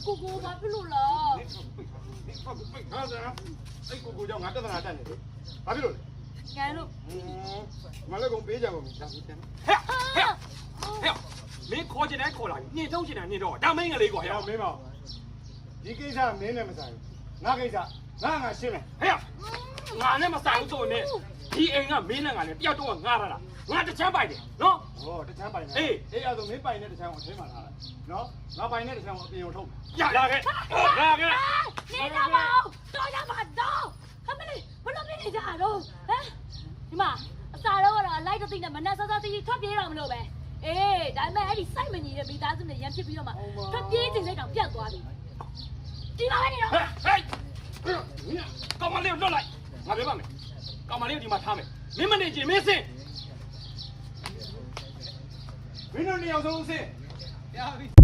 ကိုဘာဖြစ်လို့လား ဟာဒါအဲ့ကိုကြောင့်ငါတက်သနာတက်နေတယ်ဘာဖြစ်လို့လဲ ငန်းလို့ မလည်းကုန်ပေးကြပါဦးဒါပြီးတယ် မင်းခေါ်ချင်တိုင်းခေါ်လာပြီနှင်ထုတ်ချင်တိုင်းနှင်တော့ဒါမင်းကလေးကွာ ဟဲ့မင်းမဒီကိစ္စမင်းနဲ့မဆိုင်ဘူးငါကိစ္စငါရှင်းမယ် ဟဲ့ငါနဲ့မဆိုင်ဘူးဆိုနေဒီအိမ်ကမင်းနဲ့ငါနဲ့တယောက်တော့ငါရတာငါတချမ်းပိုက်တယ်နော် ဟောတချမ်းပိုင်နေအေးအဲ့ဒါဆိုမင်းပိုင်တဲ့တချမ်းကိုအထင်းမှာထားလိုက်နော်ငါပိုင်တဲ့တချမ်းကိုအပြင်ကိုထုတ် ရလာခဲ့လာခဲ့ နေကြပါဦးတော်ရပါတော့ခမလေးဘလို့ပြနေကြတော့ဟမ်ဒီမှာအစာတော့ကတော့လိုက်တော့သိနေမနဲ့စောစောစီထွက်ပြေးတော့မလို့ပဲအေးဒါပေမဲ့အဲ့ဒီစိုက်မညီတဲ့မိသားစုနဲ့ရန်ဖြစ်ပြီးတော့မှထွက်ပြေးခြင်းစိတ်တောင်ပြတ်သွားပြီဒီမှာပဲနေတော့ ဟဲ့ကောင်မလေးကိုလွတ်လိုက်ငါပြောပါမယ်ကောင်မလေးကိုဒီမှာထားမယ်မင်းမနေချင်မင်းစင် မင်းတို့နေအောင်ဆုံးစင်း ရပြီ